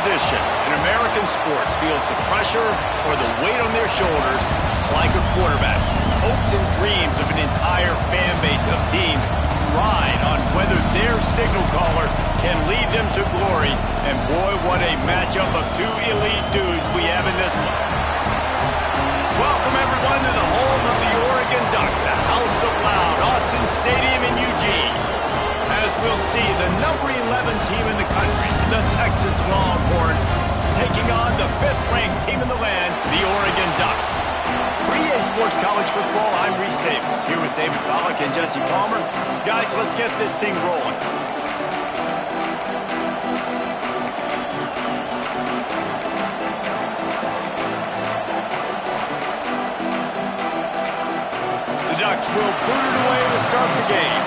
position in American sports feels the pressure or the weight on their shoulders like a quarterback. Hopes and dreams of an entire fan base of teams ride on whether their signal caller can lead them to glory. And boy, what a matchup of two elite dudes we have in this one. Welcome, everyone, to the home of the Oregon Ducks, the House of Loud, Autzen Stadium in Eugene. As we'll see, the number 11 team in the country, the Texas Longhorns, taking on the 5th-ranked team in the land, the Oregon Ducks. For EA Sports College Football, I'm Reese Davis, here with David Pollack and Jesse Palmer. Guys, let's get this thing rolling. The Ducks will boot it away to start the game.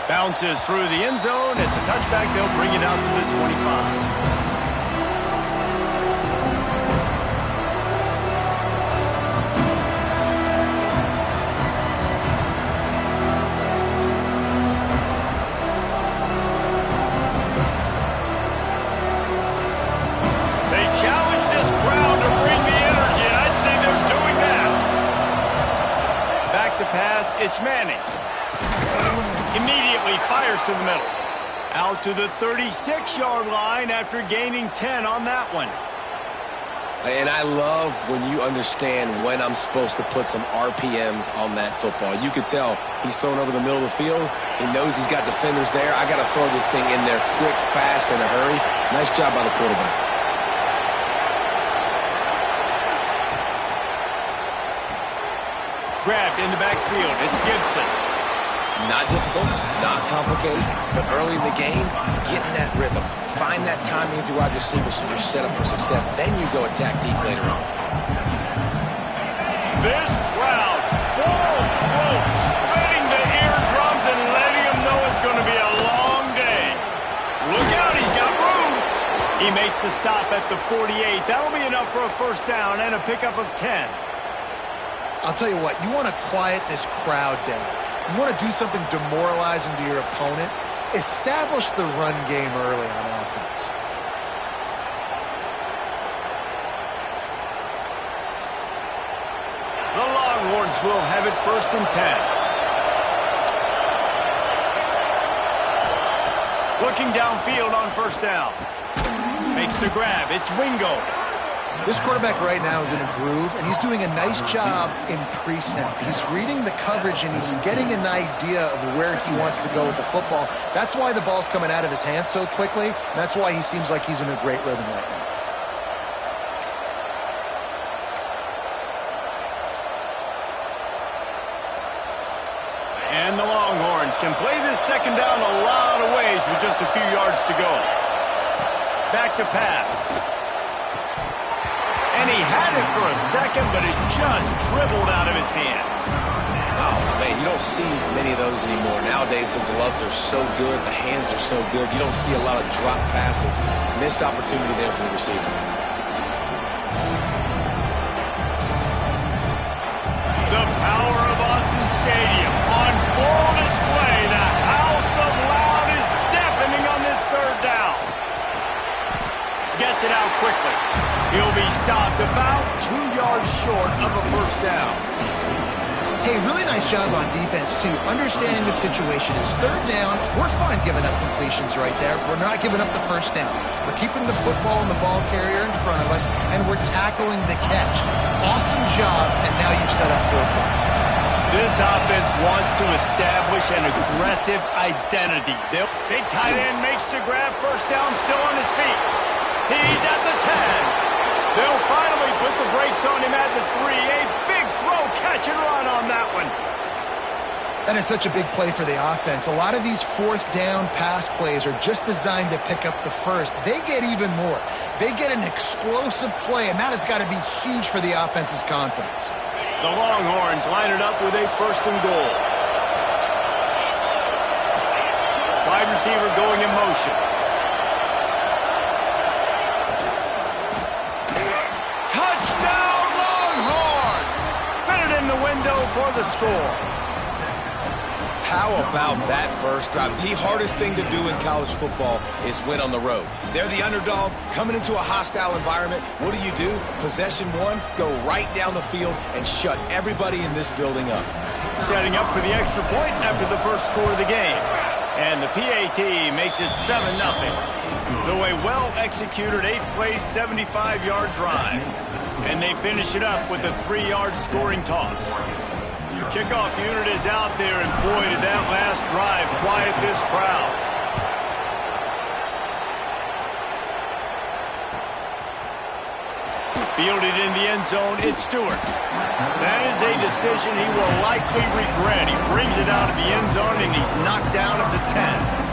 Bounces through the end zone. It's a touchback. They'll bring it out to the 25. They challenge this crowd to bring the energy, and I'd say they're doing that. Back to pass. It's Manning. Immediately fires to the middle. Out to the 36-yard line after gaining 10 on that one. And I love when you understand when I'm supposed to put some RPMs on that football. You could tell he's thrown over the middle of the field. He knows he's got defenders there. I got to throw this thing in there quick, fast, in a hurry. Nice job by the quarterback. Grabbed in the backfield. It's Gibson. Not difficult, not complicated, but early in the game, get in that rhythm. Find that timing with your wide receiver so you're set up for success. Then you go attack deep later on. This crowd, full throat, spreading the eardrums and letting them know it's going to be a long day. Look out, he's got room. He makes the stop at the 48. That'll be enough for a first down and a pickup of 10. I'll tell you what, you want to quiet this crowd down. You want to do something demoralizing to your opponent, establish the run game early on offense. The Longhorns will have it 1st and 10. Looking downfield on 1st down. Makes the grab. It's Wingo. This quarterback right now is in a groove, and he's doing a nice job in pre-snap. He's reading the coverage, and he's getting an idea of where he wants to go with the football. That's why the ball's coming out of his hands so quickly, and that's why he seems like he's in a great rhythm right now. And the Longhorns can play this 2nd down a lot of ways with just a few yards to go. Back to pass. And he had it for a second, but it just dribbled out of his hands. Oh, man, you don't see many of those anymore. Nowadays, the gloves are so good, the hands are so good. You don't see a lot of drop passes. Missed opportunity there for the receiver. The power of Autzen Stadium on full display. The House of Loud is deafening on this 3rd down. Gets it out quickly. He'll be stopped about 2 yards short of a 1st down. Hey, really nice job on defense, too. Understanding the situation. It's 3rd down. We're fine giving up completions right there. We're not giving up the 1st down. We're keeping the football and the ball carrier in front of us, and we're tackling the catch. Awesome job, and now you've set up for a play. This offense wants to establish an aggressive identity. Big tight end makes the grab. 1st down, still on his feet. He's at the 10. They'll finally put the brakes on him at the 3. A big throw, catch and run on that one. That is such a big play for the offense. A lot of these 4th down pass plays are just designed to pick up the 1st. They get even more. They get an explosive play, and that has got to be huge for the offense's confidence. The Longhorns line it up with a 1st and goal. Wide receiver going in motion. Touchdown, Longhorns! Fit it in the window for the score. How about that first drive? The hardest thing to do in college football is win on the road. They're the underdog coming into a hostile environment. What do? Possession one, go right down the field and shut everybody in this building up. Setting up for the extra point after the first score of the game. And the PAT makes it 7-0. So a well-executed 8-play, 75-yard drive. And they finish it up with a 3-yard scoring toss. Your kickoff unit is out there, and boy, did that last drive quiet this crowd. Fielded in the end zone, it's Stewart. That is a decision he will likely regret. He brings it out of the end zone, and he's knocked down at the 10.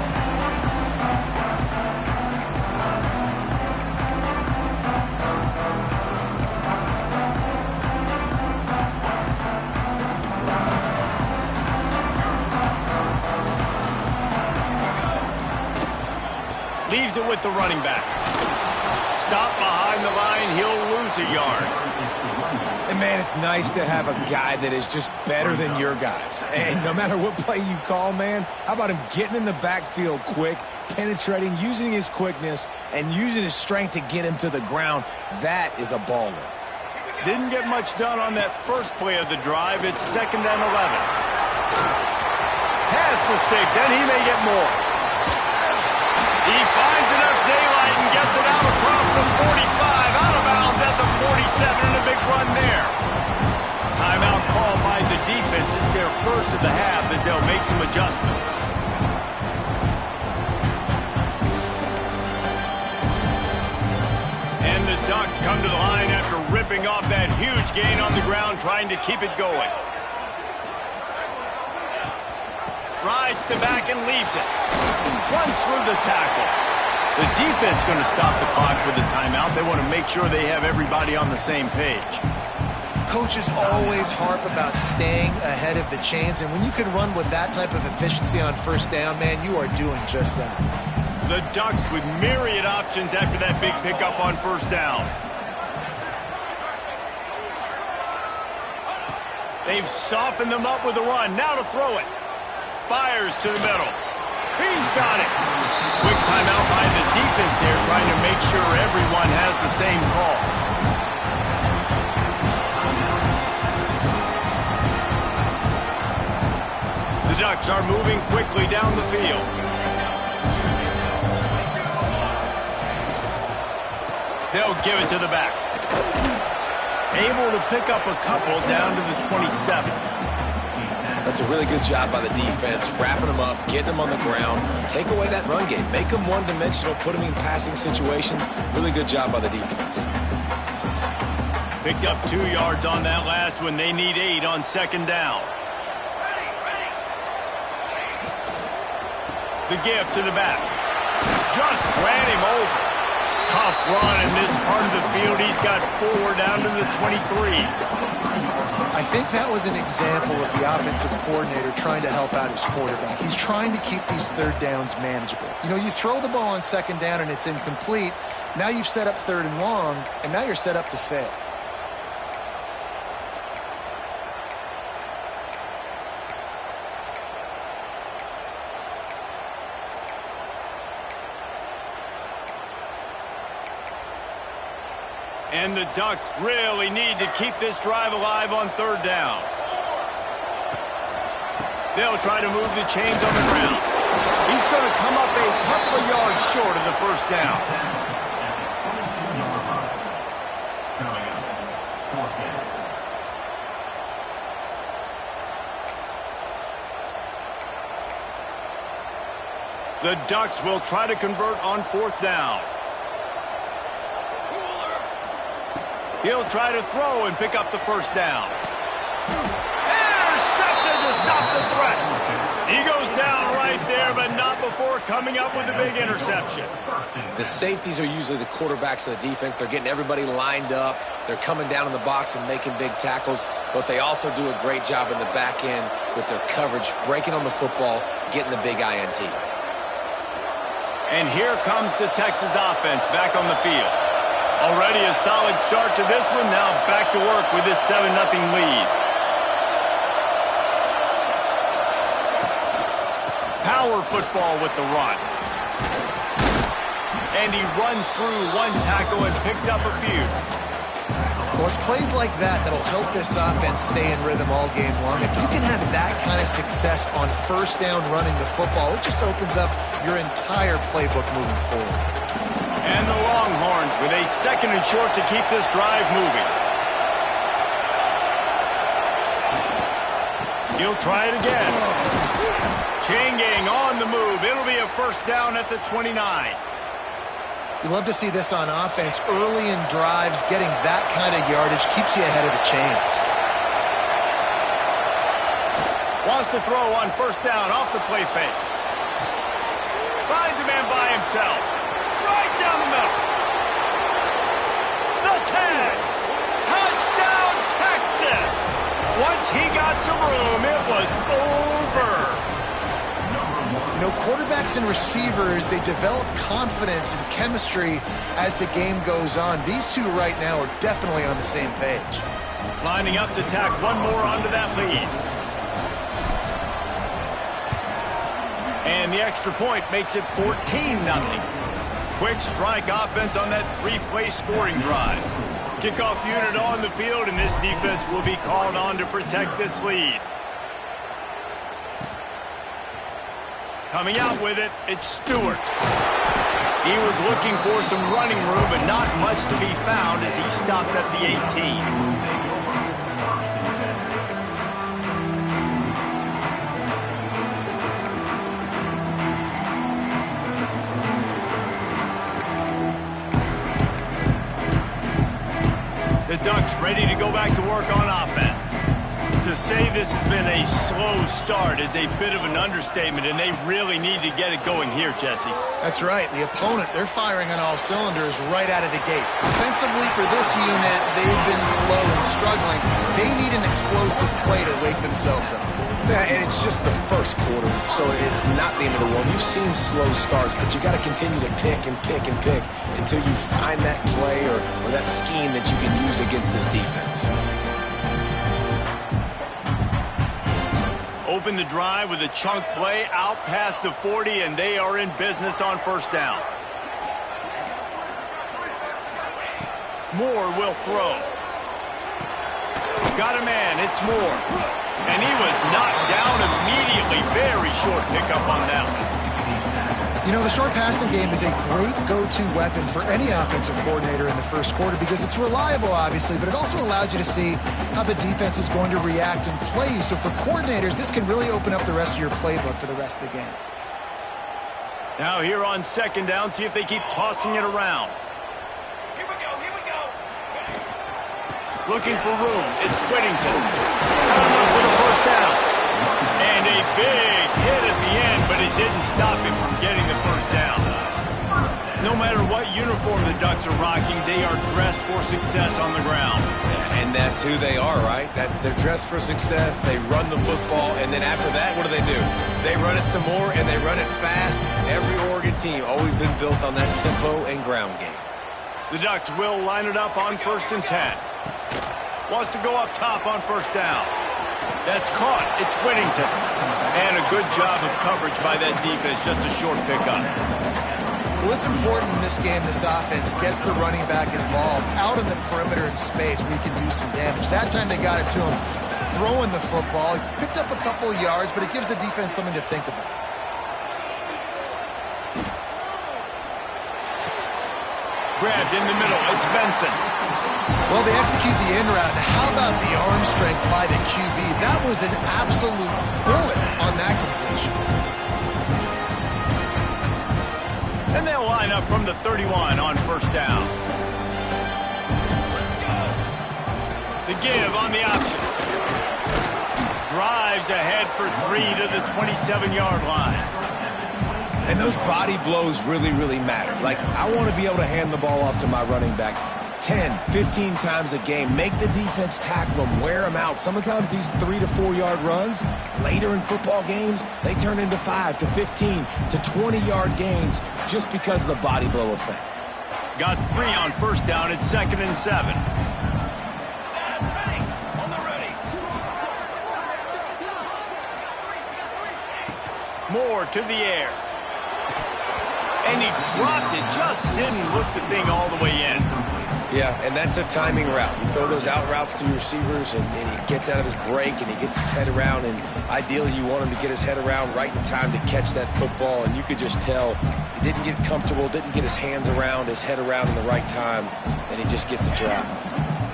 Leaves it with the running back. Stop behind the line, he'll lose a yard. And man, it's nice to have a guy that is just better than your guys. And no matter what play you call, man, how about him getting in the backfield quick, penetrating, using his quickness, and using his strength to get him to the ground? That is a baller. Didn't get much done on that first play of the drive. It's 2nd and 11. Pass the sticks, and he may get more. He finds enough daylight and gets it out across the 45, out of bounds at the 47, and a big run there. Timeout called by the defense. It's their first of the half as they'll make some adjustments. And the Ducks come to the line after ripping off that huge gain on the ground, trying to keep it going. Rides to back and leaves it. Runs through the tackle. The defense going to stop the clock with a timeout. They want to make sure they have everybody on the same page. Coaches always harp about staying ahead of the chains, and when you can run with that type of efficiency on first down, man, you are doing just that. The Ducks with myriad options after that big pickup on first down. They've softened them up with a run. Now to throw it. Fires to the middle. He's got it. Quick timeout by the defense there, trying to make sure everyone has the same call. The Ducks are moving quickly down the field. They'll give it to the back. Able to pick up a couple down to the 27. That's a really good job by the defense, wrapping them up, getting them on the ground, take away that run game, make them one-dimensional, put them in passing situations. Really good job by the defense. Picked up 2 yards on that last one. They need 8 on 2nd down. The give to the back. Just ran him over. Tough run in this part of the field. He's got 4 down to the 23. I think that was an example of the offensive coordinator trying to help out his quarterback. He's trying to keep these 3rd downs manageable. You know, you throw the ball on 2nd down and it's incomplete. Now you've set up 3rd and long, and now you're set up to fail. And the Ducks really need to keep this drive alive on 3rd down. They'll try to move the chains on the ground. He's going to come up a couple of yards short of the first down. The Ducks will try to convert on 4th down. He'll try to throw and pick up the first down. Intercepted to stop the threat. He goes down right there, but not before coming up with a big interception. The safeties are usually the quarterbacks of the defense. They're getting everybody lined up. They're coming down in the box and making big tackles, but they also do a great job in the back end with their coverage, breaking on the football, getting the big INT. And here comes the Texas offense back on the field. Already a solid start to this one. Now back to work with this 7-0 lead. Power football with the run. And he runs through one tackle and picks up a few. Well, it's plays like that that'll help this offense stay in rhythm all game long. If you can have that kind of success on first down running the football, it just opens up your entire playbook moving forward. And the Longhorns with a 2nd and short to keep this drive moving. He'll try it again. Chain gang on the move. It'll be a first down at the 29. You love to see this on offense. Early in drives, getting that kind of yardage keeps you ahead of the chains. Wants to throw on first down off the play fake. Finds a man by himself. Right down the middle. The tags. Touchdown, Texas. Once he got some room, it was over. You know, quarterbacks and receivers, they develop confidence and chemistry as the game goes on. These two right now are definitely on the same page. Lining up to tack one more onto that lead. And the extra point makes it 14-0. Quick strike offense on that 3-play scoring drive. Kickoff unit on the field, and this defense will be called on to protect this lead. Coming out with it, it's Stewart. He was looking for some running room, but not much to be found as he stopped at the 18. The Ducks ready to go back to work on offense. To say this has been a slow start is a bit of an understatement, and they really need to get it going here, Jesse. That's right. The opponent, they're firing on all cylinders right out of the gate. Offensively for this unit, they've been slow and struggling. They need an explosive play to wake themselves up. Yeah, and it's just the first quarter, so it's not the end of the world. You've seen slow starts, but you got to continue to pick and pick and pick until you find that play or that scheme that you can use against this defense. Open the drive with a chunk play out past the 40, and they are in business on first down. Moore will throw. Got a man, it's Moore. And he was knocked down immediately. Very short pickup on that one. You know, the short passing game is a great go-to weapon for any offensive coordinator in the first quarter because it's reliable, obviously, but it also allows you to see how the defense is going to react and play. So for coordinators, this can really open up the rest of your playbook for the rest of the game. Now here on second down, see if they keep tossing it around. Here we go. Looking for room. It's Whittington. Got him up for the first down. And a big hit at the end, but it didn't stop him from getting the first down. No matter what uniform the Ducks are rocking, they are dressed for success on the ground. Yeah, and that's who they are, right? They're dressed for success. They run the football, and then after that, what do? They run it some more, and they run it fast. Every Oregon team always been built on that tempo and ground game. The Ducks will line it up on 1st and 10. Wants to go up top on first down. That's caught. It's Whittington. And a good job of coverage by that defense. Just a short pickup. Well, it's important in this game this offense gets the running back involved out in the perimeter in space where he can do some damage. That time they got it to him throwing the football. He picked up a couple of yards, but it gives the defense something to think about. Grabbed in the middle. It's Benson. Well, they execute the in route. How about the arm strength by the QB? That was an absolute bullet on that completion. And they'll line up from the 31 on first down. The give on the option. Drives ahead for 3 to the 27-yard line. And those body blows really, really matter. Like, I want to be able to hand the ball off to my running back 10, 15 times a game. Make the defense tackle them, wear them out. Sometimes these 3 to 4 yard runs, later in football games, they turn into 5 to 15 to 20-yard gains just because of the body blow effect. Got 3 on first down at 2nd and 7. More to the air. And he dropped it. Just didn't look the thing all the way in. Yeah, and that's a timing route. You throw those out routes to your receivers, and he gets out of his break, and he gets his head around, and ideally you want him to get his head around right in time to catch that football, and you could just tell he didn't get comfortable, didn't get his hands around, his head around in the right time, and he just gets a drop.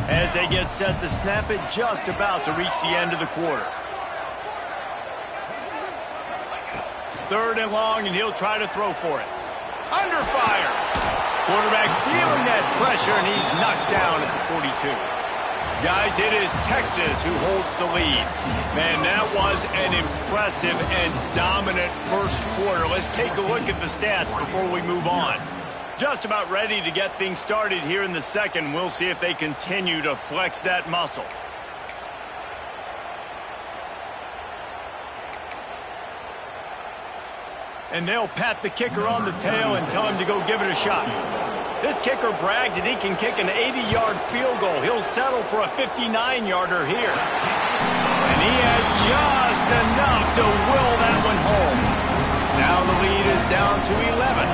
As they get set to snap it, just about to reach the end of the quarter. 3rd and long, and he'll try to throw for it. Under fire. Quarterback feeling that pressure, and he's knocked down at the 42. Guys, it is Texas who holds the lead. Man, that was an impressive and dominant first quarter. Let's take a look at the stats before we move on. Just about ready to get things started here in the second. We'll see if they continue to flex that muscle. And they'll pat the kicker on the tail and tell him to go give it a shot. This kicker brags that he can kick an 80-yard field goal. He'll settle for a 59-yarder here. And he had just enough to will that one home. Now the lead is down to 11.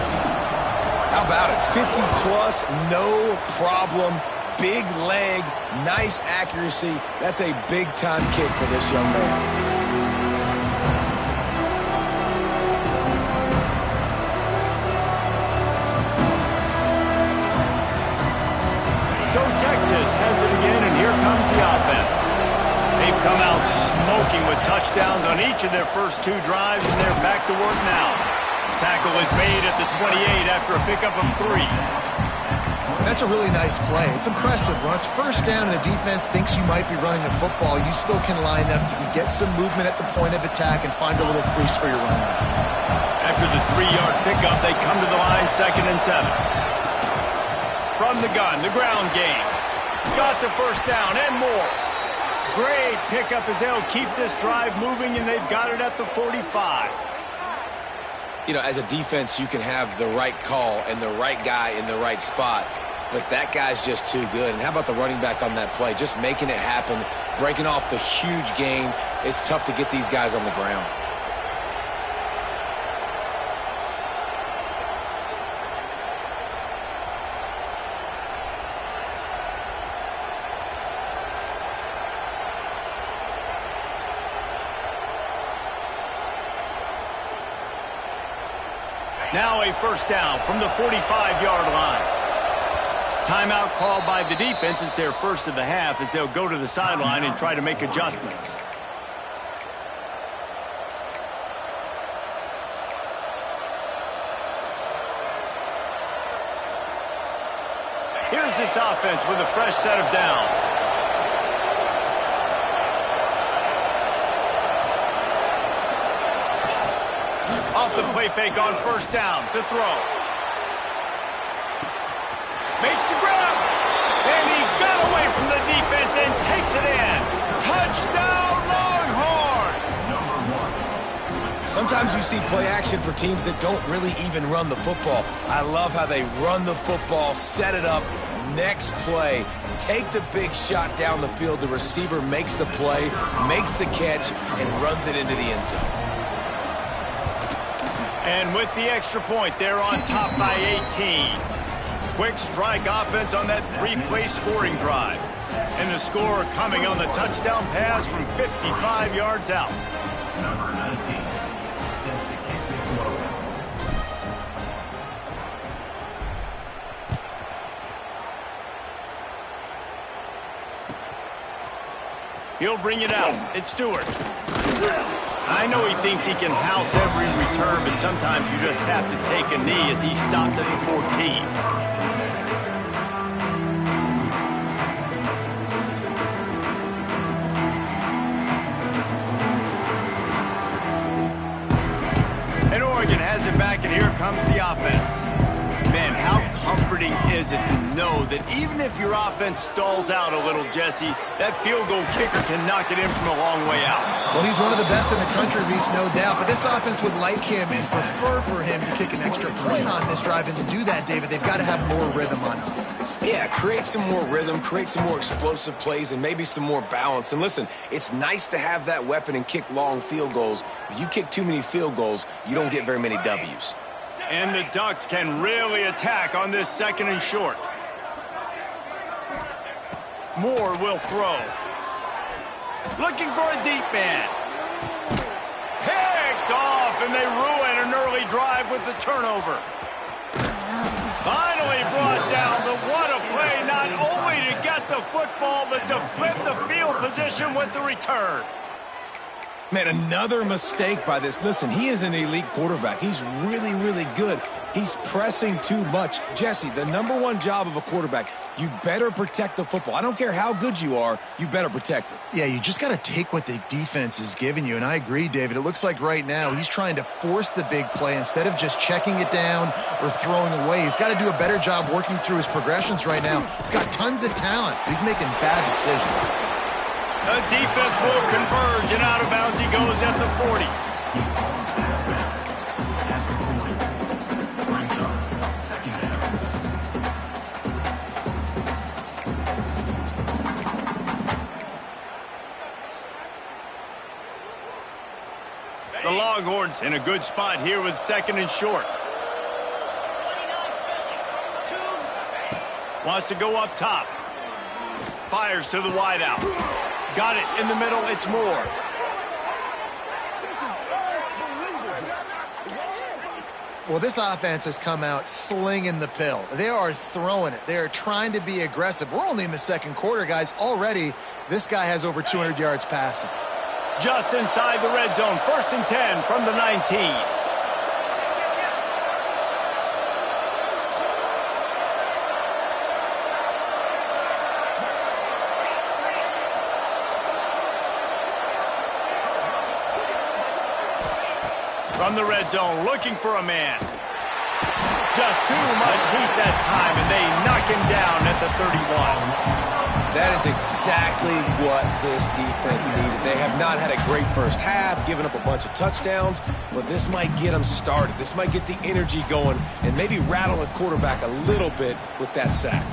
How about it? 50-plus, no problem. Big leg, nice accuracy. That's a big-time kick for this young man. So Texas has it again, and here comes the offense. They've come out smoking with touchdowns on each of their first 2 drives, and they're back to work now. Tackle is made at the 28 after a pickup of 3. That's a really nice play. It's impressive. When it's first down and the defense thinks you might be running the football, you still can line up. You can get some movement at the point of attack and find a little crease for your running back. After the 3-yard pickup, they come to the line 2nd and 7. From the gun, the ground game. Got the first down and more. Great pickup as they'll keep this drive moving, and they've got it at the 45. You know, as a defense, you can have the right call and the right guy in the right spot, but that guy's just too good. And how about the running back on that play? Just making it happen, breaking off the huge gain. It's tough to get these guys on the ground. Now a first down from the 45-yard line. Timeout called by the defense. It's their first of the half as they'll go to the sideline and try to make adjustments. Here's this offense with a fresh set of downs. Off the play fake on first down to throw. Makes the grab. And he got away from the defense and takes it in. Touchdown, Longhorns! Sometimes you see play action for teams that don't really even run the football. I love how they run the football, set it up, next play, take the big shot down the field. The receiver makes the play, makes the catch, and runs it into the end zone. And with the extra point, they're on top by 18. Quick strike offense on that 3-play scoring drive. And the score coming on the touchdown pass from 55 yards out. Number 19, set to kick this one away. He'll bring it out. It's Stewart. I know he thinks he can house every return, but sometimes you just have to take a knee as he stopped at the 14. And Oregon has it back, and here comes the offense. Man, how comforting is it to know that even if your offense stalls out a little, Jesse, that field goal kicker can knock it in from a long way out? Well, he's one of the best in the country, Reese, no doubt. But this offense would like him and prefer for him to kick an extra point on this drive. And to do that, David, they've got to have more rhythm on offense. Yeah, create some more rhythm, create some more explosive plays, and maybe some more balance. And listen, it's nice to have that weapon and kick long field goals. If you kick too many field goals, you don't get very many W's. And the Ducks can really attack on this 2nd and short. Moore will throw. Looking for a deep man. Picked off, and they ruin an early drive with the turnover. Finally brought down, but what a play, not only to get the football, but to flip the field position with the return. Man, another mistake by this. Listen, he is an elite quarterback. He's really, really good. He's pressing too much. Jesse, the #1 job of a quarterback, you better protect the football. I don't care how good you are, you better protect it. Yeah, you just got to take what the defense is giving you. And I agree, David. It looks like right now he's trying to force the big play instead of just checking it down or throwing away. He's got to do a better job working through his progressions right now. He's got tons of talent. He's making bad decisions. The defense will converge, and out of bounds he goes at the 40. The Longhorns in a good spot here with 2nd and short. Wants to go up top. Fires to the wideout. Got it in the middle. It's Moore. Well, this offense has come out slinging the pill. They are throwing it. They are trying to be aggressive. We're only in the 2nd quarter, guys. Already, this guy has over 200 yards passing. Just inside the red zone. 1st and 10 from the 19. From the red zone, looking for a man. Just too much heat that time, and they knock him down at the 31. That is exactly what this defense needed. They have not had a great first half, given up a bunch of touchdowns, but this might get them started. This might get the energy going and maybe rattle the quarterback a little bit with that sack.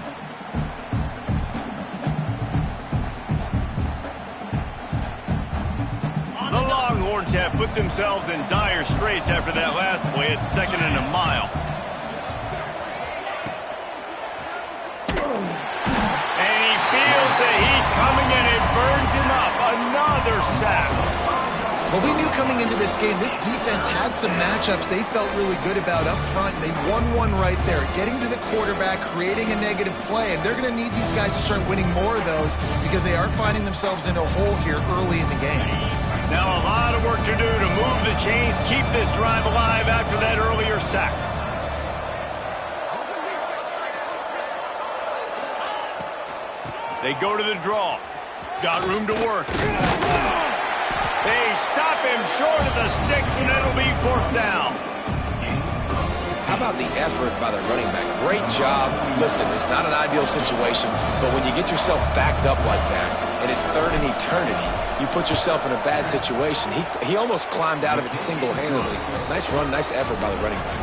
The Longhorns have put themselves in dire straits after that last play at 2nd and a mile. And he feels the heat coming and it burns him up. Another sack. Well, we knew coming into this game, this defense had some matchups they felt really good about up front. They won one right there, getting to the quarterback, creating a negative play. And they're going to need these guys to start winning more of those because they are finding themselves in a hole here early in the game. Now a lot of work to do to move the chains, keep this drive alive after that earlier sack. They go to the draw. Got room to work. They stop him short of the sticks, and it'll be 4th down. How about the effort by the running back? Great job. Listen, it's not an ideal situation, but when you get yourself backed up like that, and it's 3rd and eternity, you put yourself in a bad situation. He almost climbed out of it single-handedly. Nice run, nice effort by the running back.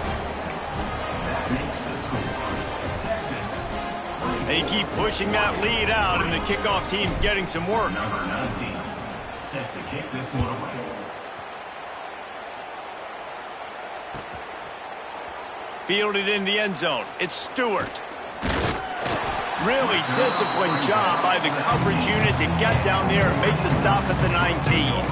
They keep pushing that lead out, and the kickoff team's getting some work. Number 19, set to kick this one away. Fielded in the end zone. It's Stewart. Really disciplined job by the coverage unit to get down there and make the stop at the 19.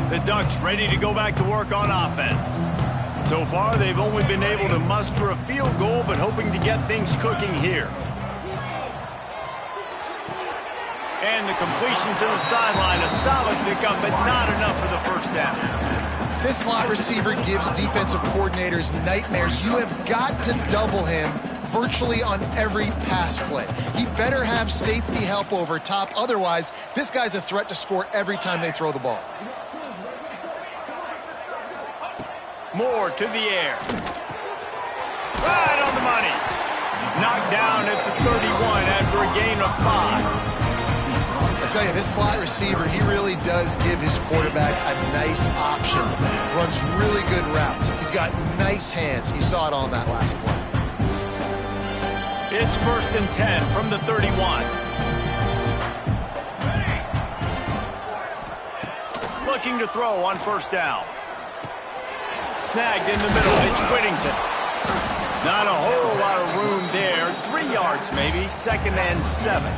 The Ducks ready to go back to work on offense. So far, they've only been able to muster a field goal, but hoping to get things cooking here. And the completion to the sideline, a solid pickup, but not enough for the 1st down. This slot receiver gives defensive coordinators nightmares. You have got to double him virtually on every pass play. He better have safety help over top. Otherwise, this guy's a threat to score every time they throw the ball. Moore to the air. Right on the money. Knocked down at the 31 after a gain of 5. I tell you, this slot receiver, he really does give his quarterback a nice option. Runs really good routes. He's got nice hands. You saw it on that last play. It's 1st and 10 from the 31. Looking to throw on 1st down. Snagged in the middle. It's Whittington. Not a whole lot of room there. 3 yards maybe. 2nd and 7.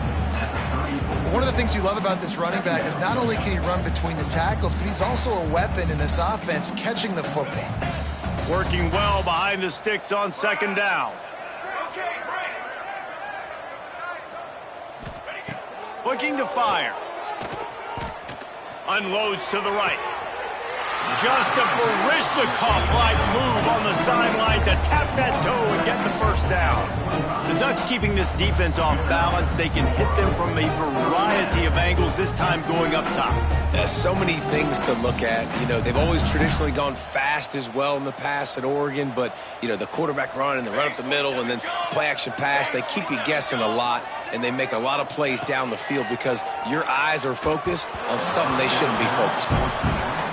One of the things you love about this running back is not only can he run between the tackles, but he's also a weapon in this offense catching the football. Working well behind the sticks on 2nd down. Looking to fire. Unloads to the right. Just a Barishnikov-like move on the sideline to tap that toe and get the 1st down. The Ducks keeping this defense off balance. They can hit them from a variety of angles, this time going up top. There's so many things to look at. You know, they've always traditionally gone fast as well in the past at Oregon, but, you know, the quarterback run and the run up the middle and then play-action pass, they keep you guessing a lot, and they make a lot of plays down the field because your eyes are focused on something they shouldn't be focused on.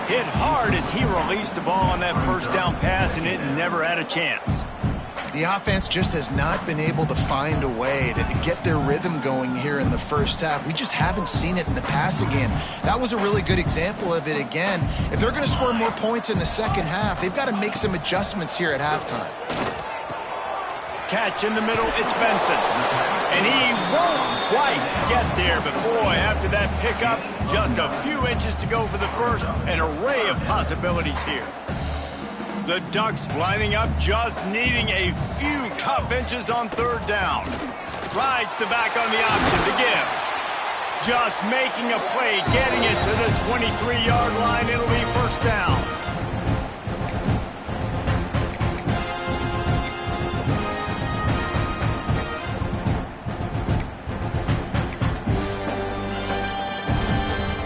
Hit hard as he released the ball on that 1st down pass, and it never had a chance. The offense just has not been able to find a way to get their rhythm going here in the 1st half. We just haven't seen it in the passing game. That was a really good example of it again. If they're going to score more points in the 2nd half, they've got to make some adjustments here at halftime. Catch in the middle, it's Benson. And he won't quite get there, but boy, after that pickup, just a few inches to go for the 1st. An array of possibilities here. The Ducks lining up, just needing a few tough inches on 3rd down. Rides the back on the option to give. Just making a play, getting it to the 23-yard line. It'll be 1st down.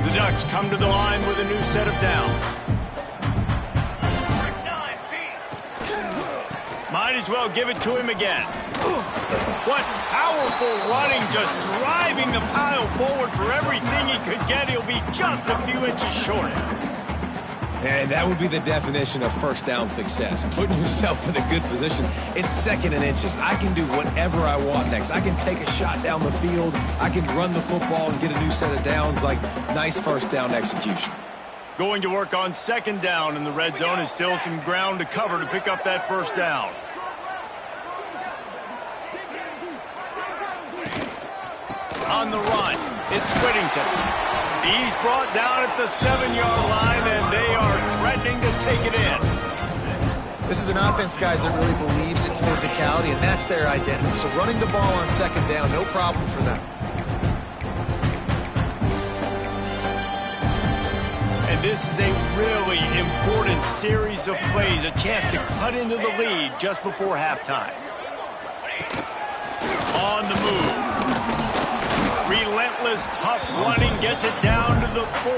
The Ducks come to the line with a new set of downs. Might as well give it to him again. What powerful running, just driving the pile forward for everything he could get. He'll be just a few inches short. And that would be the definition of 1st down success. Putting yourself in a good position. It's 2nd and inches. I can do whatever I want next. I can take a shot down the field. I can run the football and get a new set of downs. Like, nice 1st down execution. Going to work on 2nd down in the red zone is still some ground to cover to pick up that 1st down. On the run, it's Whittington. He's brought down at the 7-yard line, and they are threatening to take it in. This is an offense, guys, that really believes in physicality, and that's their identity. So running the ball on 2nd down, no problem for them. And this is a really important series of plays, a chance to cut into the lead just before halftime. On the move. Relentless, tough running, gets it down to the 4.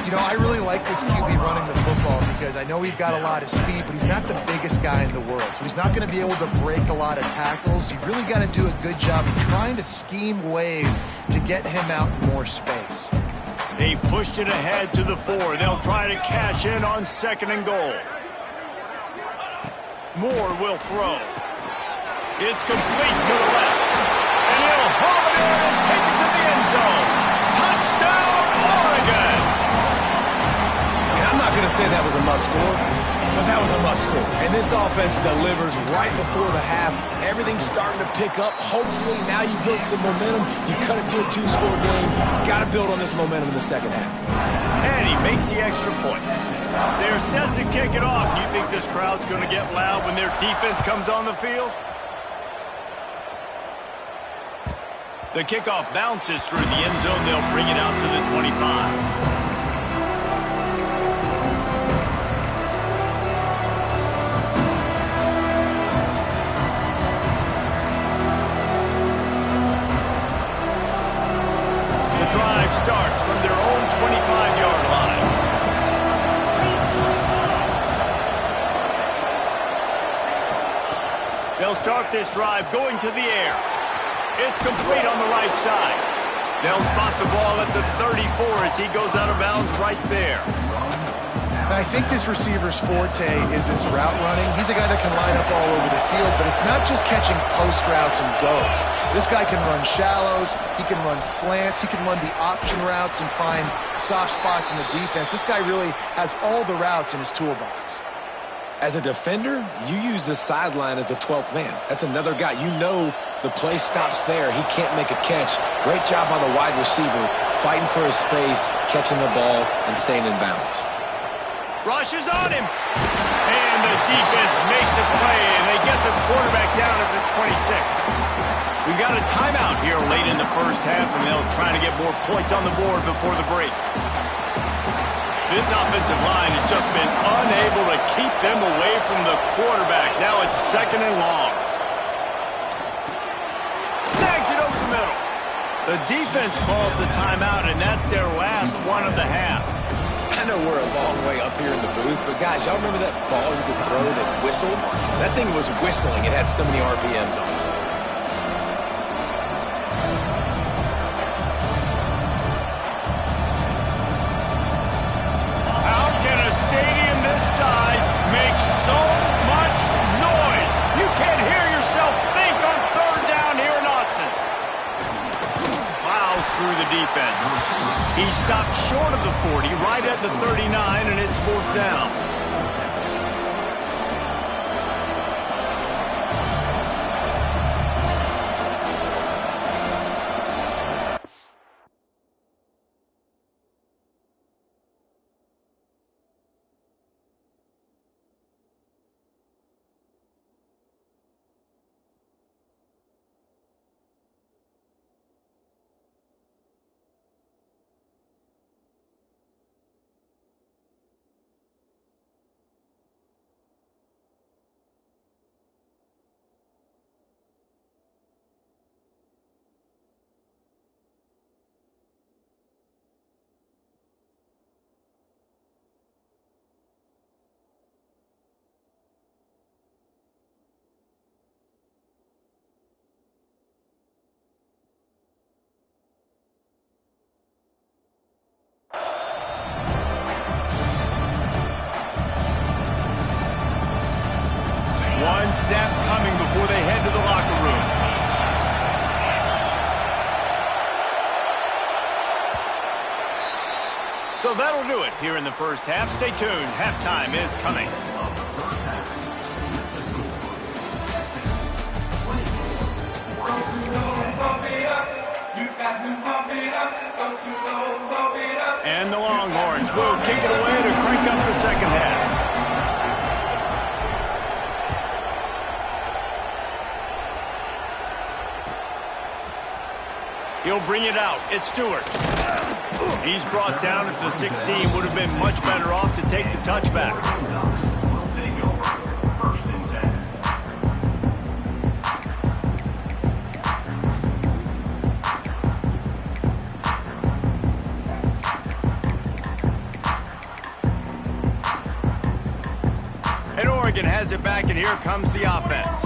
You know, I really like this QB running the football because I know he's got a lot of speed, but he's not the biggest guy in the world. So he's not going to be able to break a lot of tackles. You really got to do a good job of trying to scheme ways to get him out in more space. They've pushed it ahead to the 4. They'll try to cash in on 2nd and goal. Moore will throw. It's complete to the left. And he'll haul it in and take it to the end zone. Touchdown, Oregon! And I'm not going to say that was a must-score, but that was a must-score. And this offense delivers right before the half. Everything's starting to pick up. Hopefully now you build some momentum. You cut it to a 2-score game. Got to build on this momentum in the 2nd half. And he makes the extra point. They're set to kick it off. You think this crowd's going to get loud when their defense comes on the field? The kickoff bounces through the end zone. They'll bring it out to the 25. starts from their own 25-yard line. They'll start this drive going to the air. It's complete on the right side. They'll spot the ball at the 34 as he goes out of bounds right there. And I think this receiver's forte is his route running. He's a guy that can line up all over the field, but it's not just catching post routes and goes. This guy can run shallows, he can run slants, he can run the option routes and find soft spots in the defense. This guy really has all the routes in his toolbox. As a defender, you use the sideline as the 12th man. That's another guy. You know the play stops there. He can't make a catch. Great job by the wide receiver, fighting for his space, catching the ball, and staying in bounds. Rushes on him. And the defense makes a play, and they get the quarterback down at the 26. We've got a timeout here late in the first half, and they'll try to get more points on the board before the break. This offensive line has just been unable to keep them away from the quarterback. Now it's 2nd and long. Snags it over the middle. The defense calls the timeout, and that's their last one of the half. I know we're a long way up here in the booth, but guys, y'all remember that ball you could throw that whistled? That thing was whistling. It had so many RPMs on it. Through the defense. He stopped short of the 40, right at the 39, and it's 4th down. One snap coming before they head to the locker room. So that'll do it here in the first half. Stay tuned. Halftime is coming. And the Longhorns will kick it away to crank up the second half. He'll bring it out. It's Stewart. He's brought down at the 16. Would have been much better off to take the touchback. And Oregon has it back, and here comes the offense.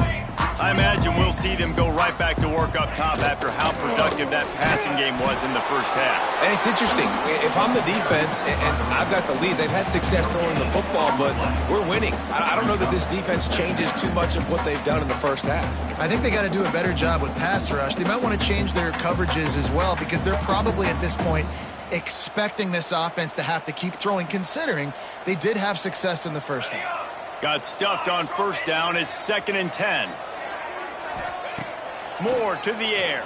I imagine we'll see them go right back to work up top after how productive that passing game was in the first half. And it's interesting. If I'm the defense and I've got the lead, they've had success throwing the football, but we're winning. I don't know that this defense changes too much of what they've done in the first half. I think they got to do a better job with pass rush. They might want to change their coverages as well, because they're probably at this point expecting this offense to have to keep throwing, considering they did have success in the first half. Got stuffed on first down. It's 2nd and 10. Moore to the air.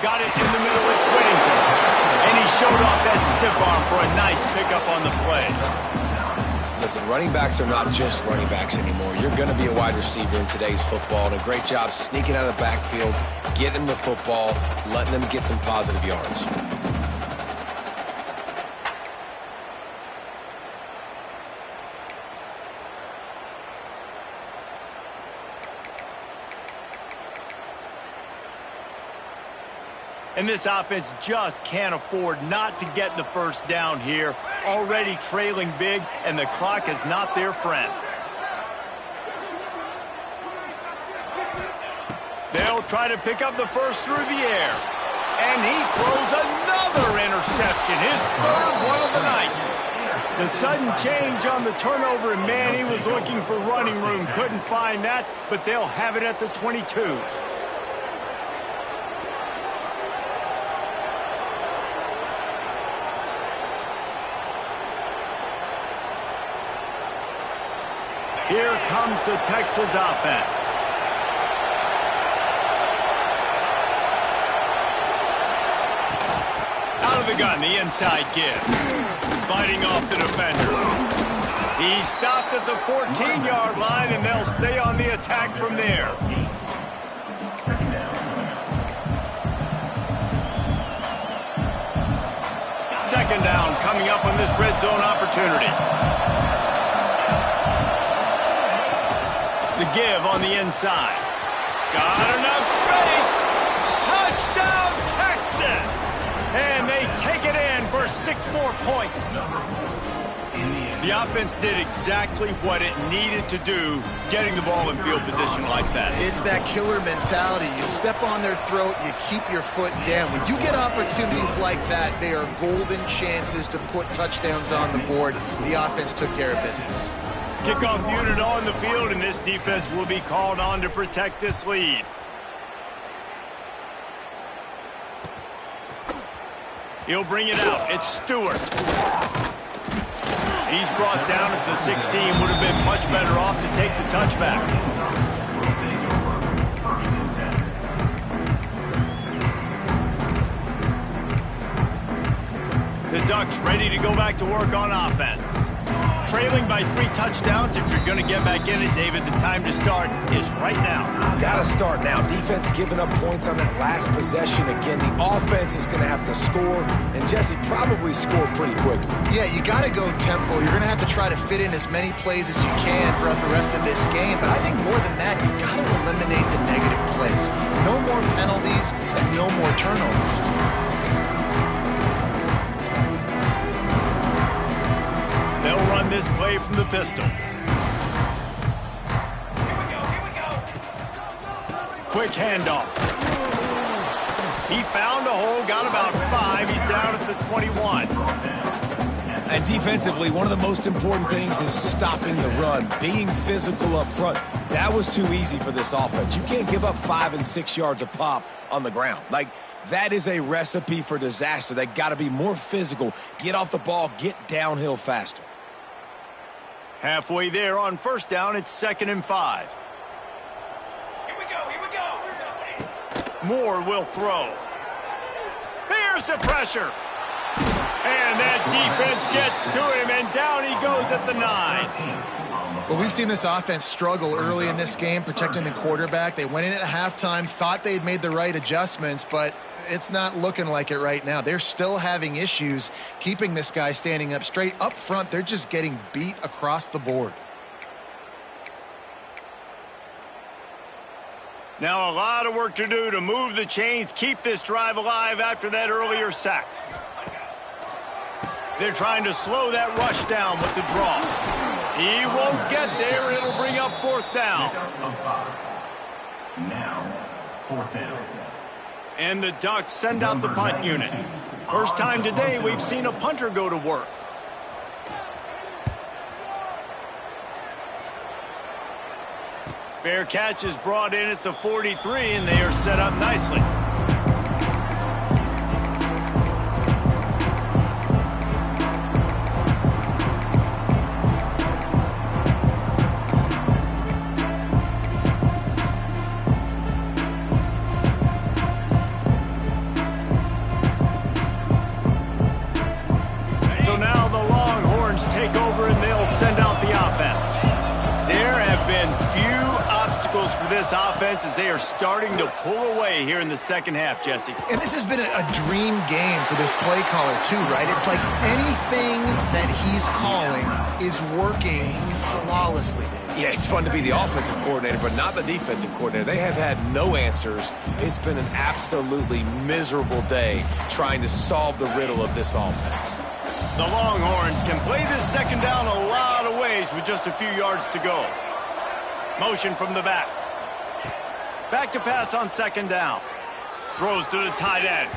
Got it in the middle. It's Whittington. And he showed off that stiff arm for a nice pickup on the play. Listen, running backs are not just running backs anymore. You're going to be a wide receiver in today's football. And a great job sneaking out of the backfield, getting the football, letting them get some positive yards. And this offense just can't afford not to get the first down here. Already trailing big, and the clock is not their friend. They'll try to pick up the first through the air. And he throws another interception, his third one of the night. The sudden change on the turnover, and man, he was looking for running room. Couldn't find that, but they'll have it at the 22. Here comes the Texas offense. Out of the gun, the inside give. Fighting off the defender. He stopped at the 14-yard line, and they'll stay on the attack from there. Second down coming up on this red zone opportunity. The give on the inside. Got enough space. Touchdown, Texas! And they take it in for 6 more points. The offense did exactly what it needed to do, getting the ball in field position like that. It's that killer mentality. You step on their throat, you keep your foot down. When you get opportunities like that, they are golden chances to put touchdowns on the board. The offense took care of business. Kickoff unit on the field, and this defense will be called on to protect this lead. He'll bring it out. It's Stewart. He's brought down at the 16. Would have been much better off to take the touchback. The Ducks ready to go back to work on offense. Trailing by 3 touchdowns. If you're going to get back in it, David, the time to start is right now. Gotta start now. Defense giving up points on that last possession. Again, the offense is going to have to score, and Jesse probably scored pretty quickly. Yeah, you got to go tempo. You're going to have to try to fit in as many plays as you can throughout the rest of this game. But I think more than that, you got to eliminate the negative plays. No more penalties and no more turnovers. They'll run this play from the pistol. Quick handoff. He found a hole, got about 5. He's down at the 21. And defensively, one of the most important things is stopping the run, being physical up front. That was too easy for this offense. You can't give up 5 and 6 yards a pop on the ground. Like, that is a recipe for disaster. They got to be more physical, get off the ball, get downhill faster. Halfway there on first down, it's 2nd and 5. Here we go. Moore will throw. Here's the pressure. And that defense gets to him, and down he goes at the 9. Well, we've seen this offense struggle early in this game, protecting the quarterback. They went in at halftime, thought they'd made the right adjustments, but it's not looking like it right now. They're still having issues keeping this guy standing up straight. Up front, they're just getting beat across the board. Now a lot of work to do to move the chains, keep this drive alive after that earlier sack. They're trying to slow that rush down with the draw. He won't get there. It'll bring up 4th down. Now, 4th down. And the Ducks send out the punt unit. First time today we've seen a punter go to work. Fair catch is brought in at the 43, and they are set up nicely. So now the Longhorns take over, and they'll send out the offense. There have been few obstacles for this this offense as they are starting to pull away here in the second half, Jesse. And this has been a dream game for this play caller too, right? It's like anything that he's calling is working flawlessly. Yeah, it's fun to be the offensive coordinator, but not the defensive coordinator. They have had no answers. It's been an absolutely miserable day trying to solve the riddle of this offense. The Longhorns can play this second down a lot of ways with just a few yards to go. Motion from the back. Back to pass on second down. Throws to the tight end.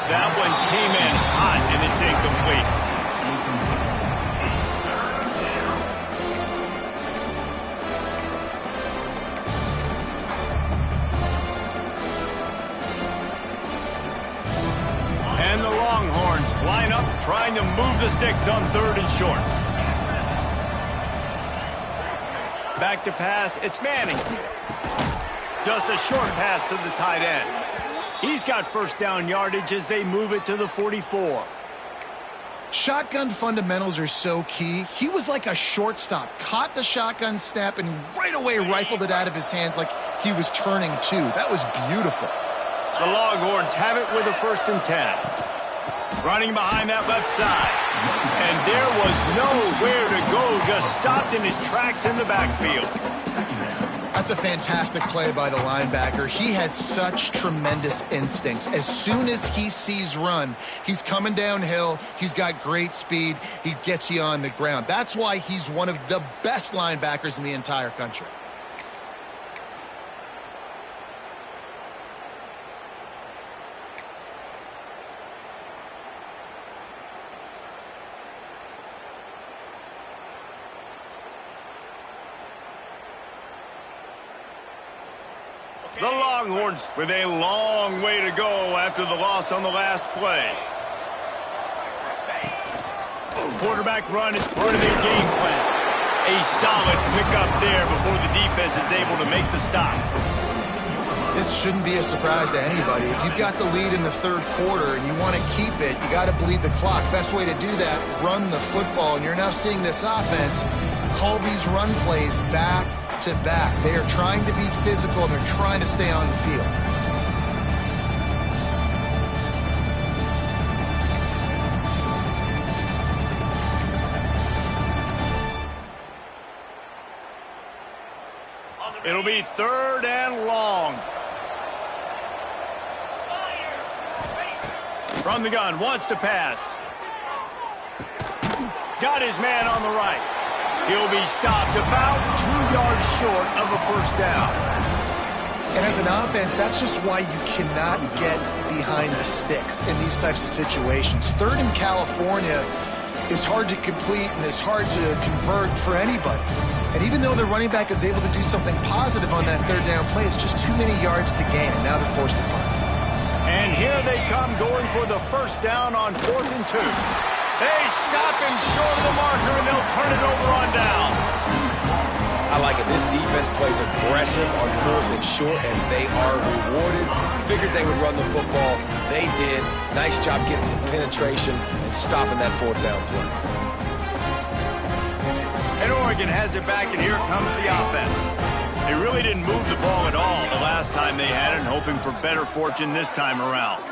That one came in hot, and it's incomplete. And the Longhorns line up, trying to move the sticks on 3rd and short. Back to pass, it's Manning. Just a short pass to the tight end. He's got first down yardage as they move it to the 44. Shotgun fundamentals are so key. He was like a shortstop, caught the shotgun snap, and right away rifled it out of his hands like he was turning two. That was beautiful. The Longhorns have it with a 1st and 10. Running behind that left side. And there was nowhere to go, just stopped in his tracks in the backfield. That's a fantastic play by the linebacker. He has such tremendous instincts. As soon as he sees run, he's coming downhill. He's got great speed. He gets you on the ground. That's why he's one of the best linebackers in the entire country. The Longhorns with a long way to go after the loss on the last play. Quarterback run is part of their game plan. A solid pickup there before the defense is able to make the stop. This shouldn't be a surprise to anybody. If you've got the lead in the 3rd quarter and you want to keep it, you got to bleed the clock. Best way to do that, run the football. And you're now seeing this offense call these run plays back to back. They are trying to be physical, and they're trying to stay on the field. It'll be 3rd and long. From the gun, wants to pass. Got his man on the right. He'll be stopped about 2 yards short of a 1st down. And as an offense, that's just why you cannot get behind the sticks in these types of situations. 3rd in California is hard to complete and is hard to convert for anybody. And even though the running back is able to do something positive on that 3rd down play, it's just too many yards to gain, and now they're forced to punt. And here they come going for the 1st down on 4th and 2. They stop him short of the marker, and they'll turn it over on downs. I like it. This defense plays aggressive on 4th and short, and they are rewarded. Figured they would run the football. They did. Nice job getting some penetration and stopping that 4th down play. And Oregon has it back, and here comes the offense. They really didn't move the ball at all the last time they had it, and hoping for better fortune this time around.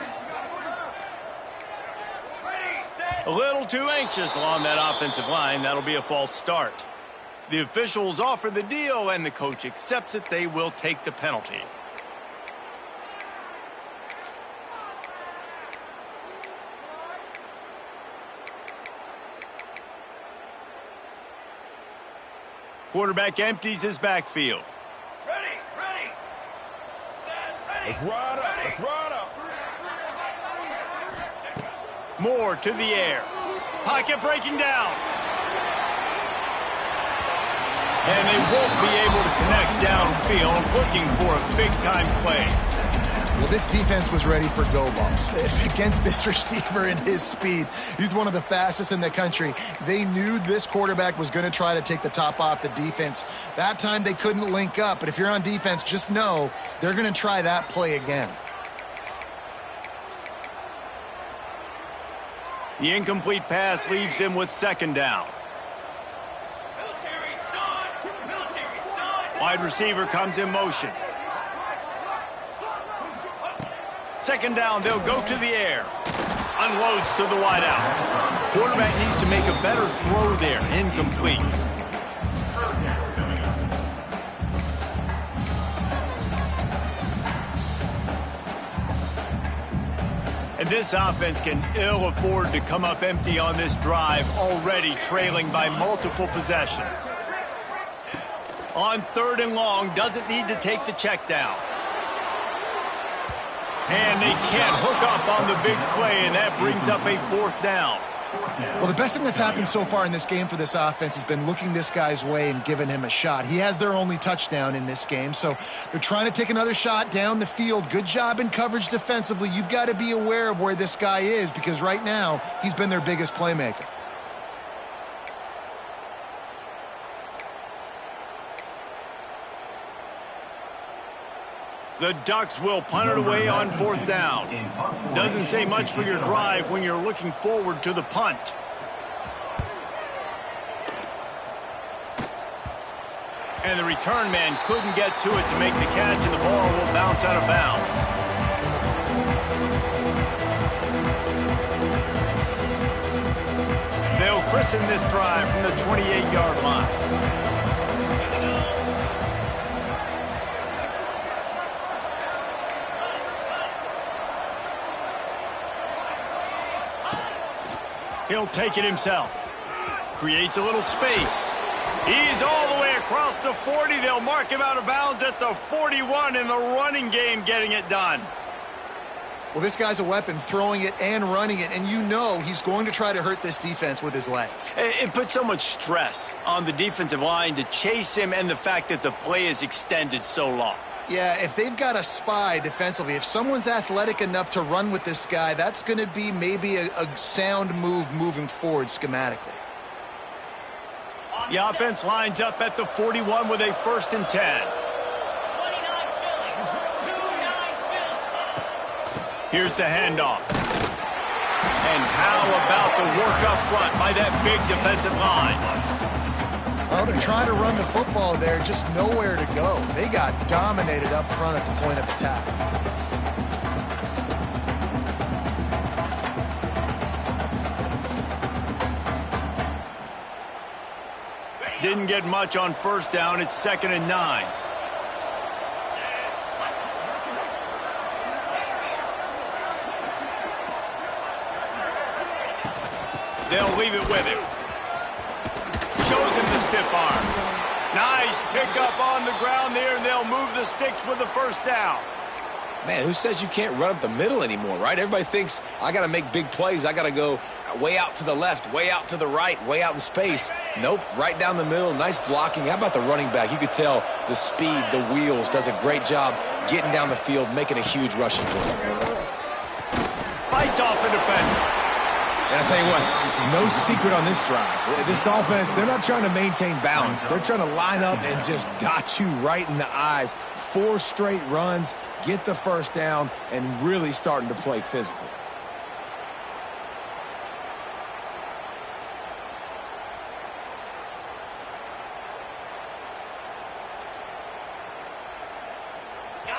A little too anxious along that offensive line. That'll be a false start. The officials offer the deal, and the coach accepts it. They will take the penalty. Quarterback empties his backfield. Ready. Set, ready. Let's ride up. Let's ride up. Moore to the air. Pocket breaking down. And they won't be able to connect downfield, looking for a big-time play. Well, this defense was ready for go balls. Against this receiver and his speed, he's one of the fastest in the country. They knew this quarterback was going to try to take the top off the defense. That time they couldn't link up, but if you're on defense, just know they're going to try that play again. The incomplete pass leaves him with 2nd down. Military stun. Wide receiver comes in motion. Second down, they'll go to the air. Unloads to the wideout. Quarterback needs to make a better throw there. Incomplete. And this offense can ill afford to come up empty on this drive, already trailing by multiple possessions. On 3rd and long, doesn't need to take the check down. And they can't hook up on the big play, and that brings up a 4th down. Well, the best thing that's happened so far in this game for this offense has been looking this guy's way and giving him a shot. He has their only touchdown in this game, so they're trying to take another shot down the field. Good job in coverage defensively. You've got to be aware of where this guy is because right now he's been their biggest playmaker. The Ducks will punt it away on 4th down. Doesn't say much for your drive when you're looking forward to the punt. And the return man couldn't get to it to make the catch, and the ball will bounce out of bounds. They'll christen this drive from the 28-yard line. He'll take it himself. Creates a little space. He's all the way across the 40. They'll mark him out of bounds at the 41 in the running game, getting it done. Well, this guy's a weapon, throwing it and running it, and you know he's going to try to hurt this defense with his legs. It puts so much stress on the defensive line to chase him and the fact that the play is extended so long. Yeah, if they've got a spy defensively, if someone's athletic enough to run with this guy, that's going to be maybe a sound move moving forward schematically. The offense lines up at the 41 with a 1st and 10. Here's the handoff. And how about the work up front by that big defensive line? Well, they're trying to run the football there, just nowhere to go. They got dominated up front at the point of attack. Didn't get much on 1st down. It's 2nd and 9. They'll leave it with him. Shows him the stiff arm. Nice pickup on the ground there, and they'll move the sticks with the 1st down. Man, who says you can't run up the middle anymore, right? Everybody thinks I got to make big plays. I got to go way out to the left, way out to the right, way out in space. Nope, right down the middle. Nice blocking. How about the running back? You could tell the speed, the wheels, does a great job getting down the field, making a huge rushing play. Fights off the defender. And I tell you what, no secret on this drive. This offense, they're not trying to maintain balance. They're trying to line up and just dot you right in the eyes. 4 straight runs, get the 1st down, and really starting to play physical.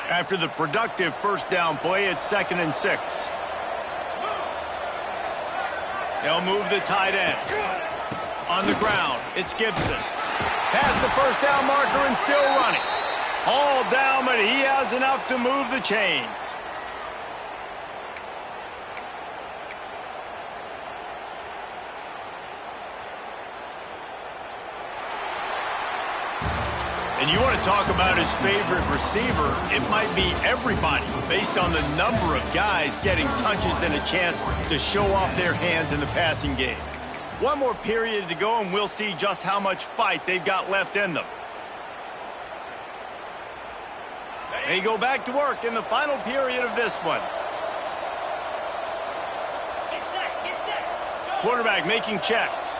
After the productive 1st down play, it's 2nd and 6. They'll move the tight end. On the ground, it's Gibson. Past the 1st down marker and still running. All down, but he has enough to move the chains. And you want to talk about his favorite receiver, it might be everybody based on the number of guys getting touches and a chance to show off their hands in the passing game. One more period to go, and we'll see just how much fight they've got left in them. They go back to work in the final period of this one. Quarterback making checks.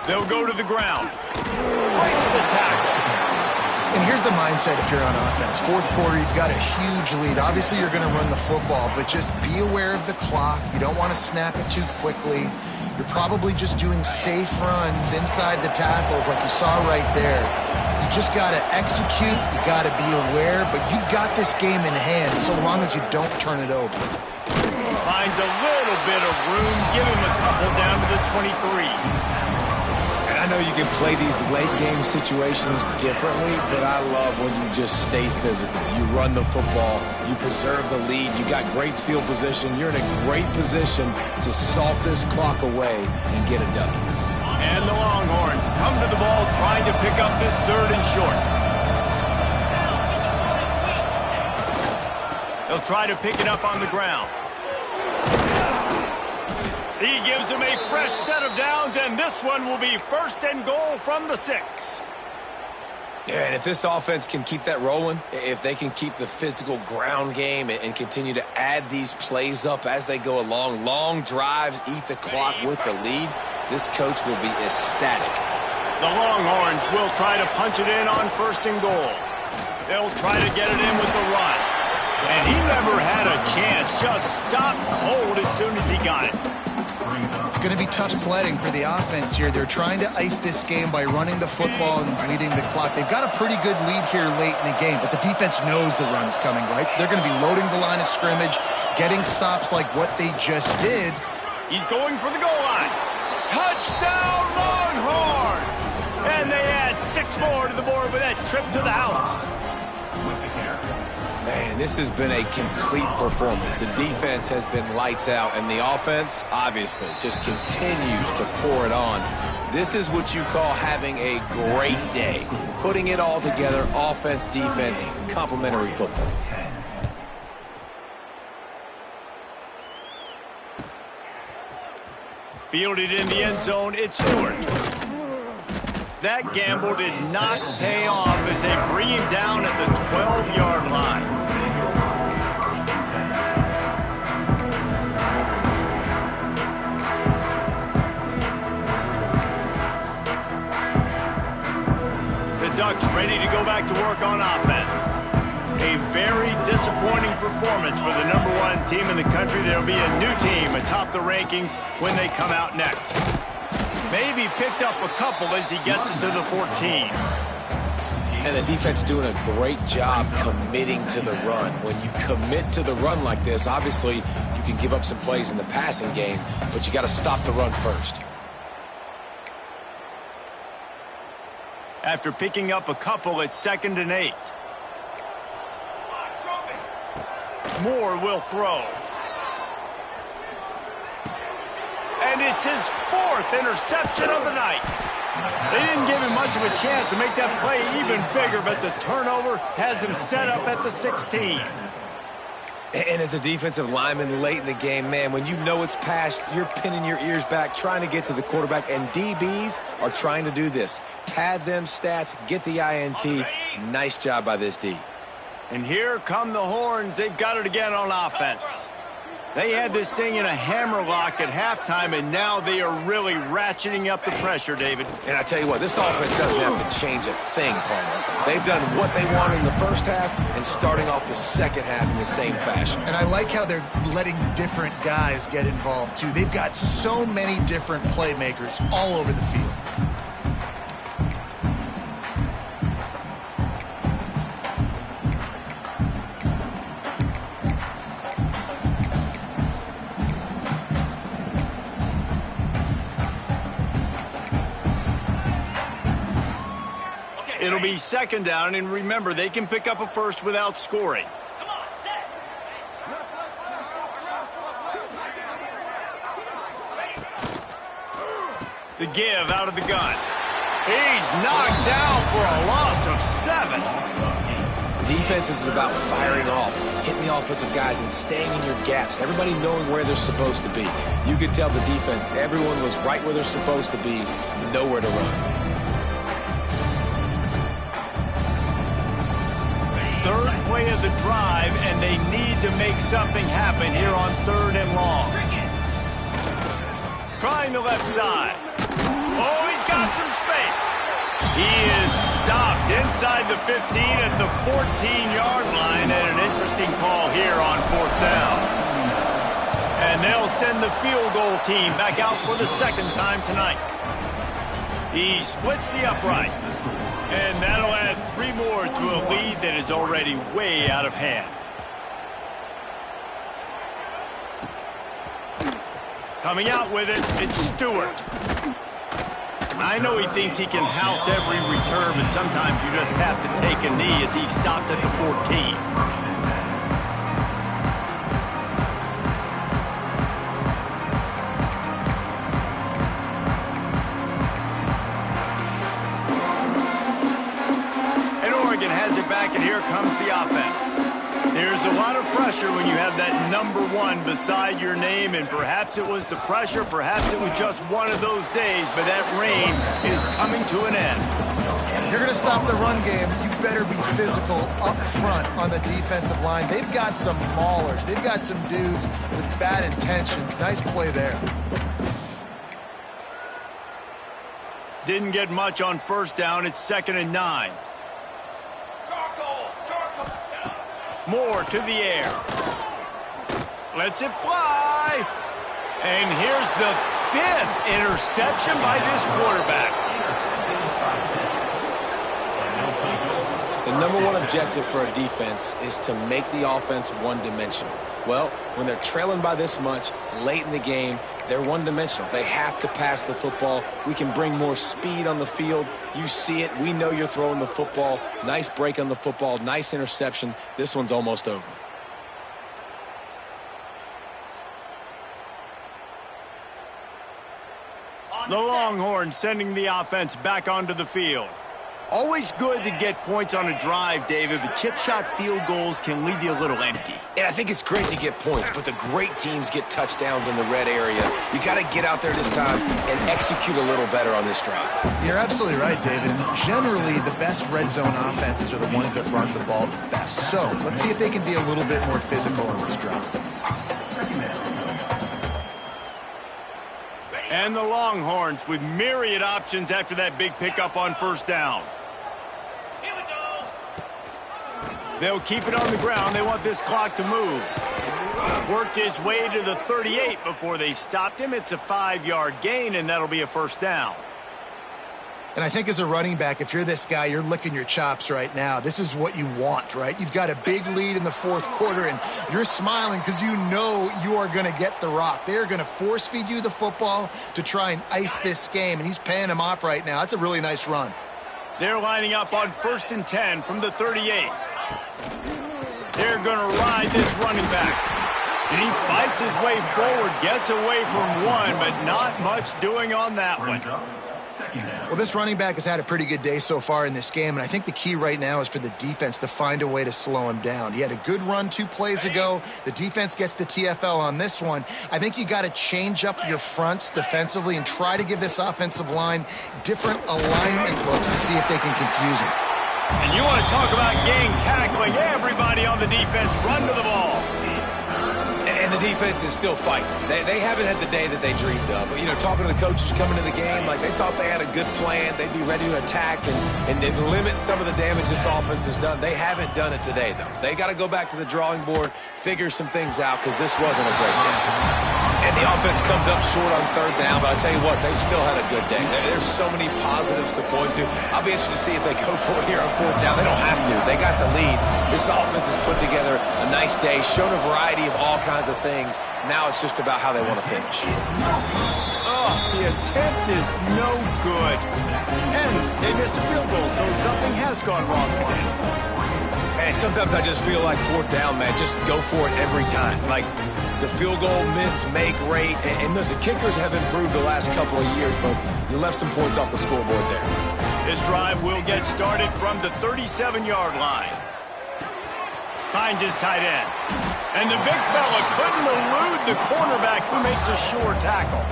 They'll go to the ground. Breaks the tackle. And here's the mindset if you're on offense. Fourth quarter, you've got a huge lead. Obviously, you're going to run the football, but just be aware of the clock. You don't want to snap it too quickly. You're probably just doing safe runs inside the tackles like you saw right there. You just got to execute. You got to be aware, but you've got this game in hand so long as you don't turn it over. Finds a little bit of room. Give him a couple down to the 23. I know you can play these late-game situations differently, but I love when you just stay physical. You run the football, you preserve the lead, you got great field position, you're in a great position to salt this clock away and get it done. And the Longhorns come to the ball trying to pick up this 3rd and short. They'll try to pick it up on the ground. He gives him a fresh set of downs, and this one will be 1st and goal from the 6. Yeah, and if this offense can keep that rolling, if they can keep the physical ground game and continue to add these plays up as they go along, long drives, eat the clock with the lead, this coach will be ecstatic. The Longhorns will try to punch it in on 1st and goal. They'll try to get it in with the run. And he never had a chance, just stopped cold as soon as he got it. It's going to be tough sledding for the offense here. They're trying to ice this game by running the football and bleeding the clock. They've got a pretty good lead here late in the game, but the defense knows the run's coming, right? So they're going to be loading the line of scrimmage, getting stops like what they just did. He's going for the goal line. Touchdown, Longhorn! And they add 6 more to the board with that trip to the house. Man, this has been a complete performance. The defense has been lights out, and the offense, obviously, just continues to pour it on. This is what you call having a great day. Putting it all together, offense, defense, complementary football. Fielded in the end zone, it's Stewart. That gamble did not pay off as they bring him down at the 12-yard line. The Ducks ready to go back to work on offense. A very disappointing performance for the #1 team in the country. There'll be a new team atop the rankings when they come out next. Maybe picked up a couple as he gets it to the 14. And the defense doing a great job committing to the run. When you commit to the run like this, obviously you can give up some plays in the passing game, but you got to stop the run first. After picking up a couple, it's 2nd and 8. Moore will throw. And it's his 4th interception of the night. They didn't give him much of a chance to make that play even bigger, but the turnover has him set up at the 16. And as a defensive lineman late in the game, man, when you know it's past, you're pinning your ears back, trying to get to the quarterback, and DBs are trying to do this. Pad them stats, get the INT. Nice job by this D. And here come the Horns. They've got it again on offense. They had this thing in a hammerlock at halftime, and now they are really ratcheting up the pressure, David. And I tell you what, this offense doesn't have to change a thing, partner. They've done what they wanted in the first half and starting off the second half in the same fashion. And I like how they're letting different guys get involved, too. They've got so many different playmakers all over the field. It'll be 2nd down, and remember, they can pick up a first without scoring. The give out of the gun. He's knocked down for a loss of 7. Defense is about firing off, hitting the offensive guys, and staying in your gaps. Everybody knowing where they're supposed to be. You could tell the defense, everyone was right where they're supposed to be, nowhere to run. 3rd play of the drive, and they need to make something happen here on 3rd and long. Trying the left side. Oh, he's got some space. He is stopped inside the 15 at the 14-yard line, and an interesting call here on 4th down. And they'll send the field goal team back out for the second time tonight. He splits the uprights, and that'll add 3 more to a lead that is already way out of hand. Coming out with it, it's Stewart. I know he thinks he can house every return, but sometimes you just have to take a knee as he stopped at the 14. And Oregon has it back, and here comes the offense. There's a lot of pressure when you have that number 1 beside your name, and perhaps it was the pressure, perhaps it was just one of those days, but that reign is coming to an end. If you're going to stop the run game, you better be physical up front on the defensive line. They've got some maulers. They've got some dudes with bad intentions. Nice play there. Didn't get much on 1st down. It's 2nd and 9. Moore to the air. Lets it fly. And here's the 5th interception by this quarterback. The number 1 objective for a defense is to make the offense one-dimensional. Well, when they're trailing by this much late in the game, they're one-dimensional. They have to pass the football. We can bring more speed on the field. You see it. We know you're throwing the football. Nice break on the football. Nice interception. This one's almost over. The Longhorns sending the offense back onto the field. Always good to get points on a drive, David, but chip shot field goals can leave you a little empty. And I think it's great to get points, but the great teams get touchdowns in the red area. You got to get out there this time and execute a little better on this drive. You're absolutely right, David. And generally, the best red zone offenses are the ones that run the ball the best. So let's see if they can be a little bit more physical on this drive. And the Longhorns with myriad options after that big pickup on 1st down. They'll keep it on the ground. They want this clock to move. Worked his way to the 38 before they stopped him. It's a 5-yard gain, and that'll be a 1st down. And I think as a running back, if you're this guy, you're licking your chops right now. This is what you want, right? You've got a big lead in the 4th quarter, and you're smiling because you know you are going to get the rock. They're going to force feed you the football to try and ice this game, and he's paying him off right now. That's a really nice run. They're lining up on 1st and 10 from the 38. They're going to ride this running back. And he fights his way forward, gets away from one, but not much doing on that one. Well, this running back has had a pretty good day so far in this game, and I think the key right now is for the defense to find a way to slow him down. He had a good run 2 plays ago. The defense gets the TFL on this one. I think you got to change up your fronts defensively and try to give this offensive line different alignment looks to see if they can confuse him. And you want to talk about gang tackling. Everybody on the defense run to the ball. And the defense is still fighting. They haven't had the day that they dreamed of. But, you know, talking to the coaches coming to the game, like they thought they had a good plan. They'd be ready to attack and limit some of the damage this offense has done. They haven't done it today, though. They got to go back to the drawing board, figure some things out, because this wasn't a great day. And the offense comes up short on 3rd down, but I'll tell you what, they've still had a good day. There's so many positives to point to. I'll be interested to see if they go for it here on 4th down. They don't have to. They got the lead. This offense has put together a nice day, shown a variety of all kinds of things. Now it's just about how they want to finish. Oh, the attempt is no good. And they missed a field goal, so something has gone wrong for them. And sometimes I just feel like 4th down, man, just go for it every time. Like the field goal miss-make rate. And listen, kickers have improved the last couple of years, but you left some points off the scoreboard there. This drive will get started from the 37-yard line. Finds his tight end. And the big fella couldn't elude the cornerback who makes a sure tackle.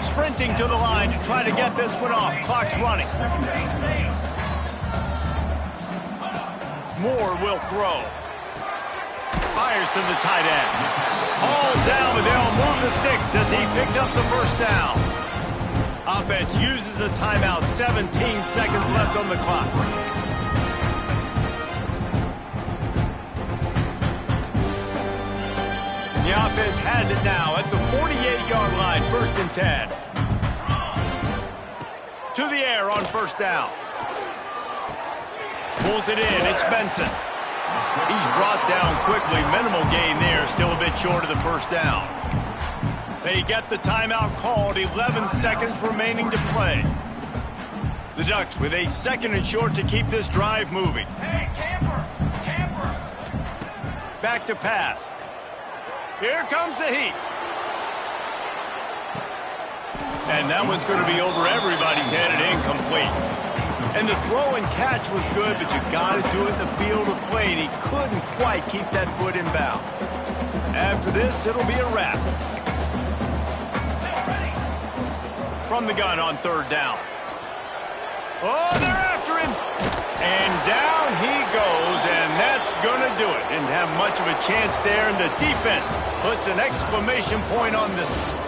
Sprinting to the line to try to get this one off. Clock's running. Moore will throw. Fires to the tight end. All down, but they'll move the sticks as he picks up the 1st down. Offense uses a timeout. 17 seconds left on the clock. The offense has it now at the 48-yard line, 1st and 10. To the air on 1st down. Pulls it in. It's Benson. He's brought down quickly. Minimal gain there. Still a bit short of the 1st down. They get the timeout called. 11 seconds remaining to play. The Ducks with a 2nd and short to keep this drive moving. Hey, camper! Camper! Back to pass. Here comes the heat. And that one's going to be over everybody's head and incomplete. And the throw and catch was good, but you got to do it in the field of play, and he couldn't quite keep that foot in bounds. After this, it'll be a wrap. From the gun on 3rd down. Oh, they're after him. And down he goes, and that's going to do it. Didn't have much of a chance there, and the defense puts an exclamation point on this.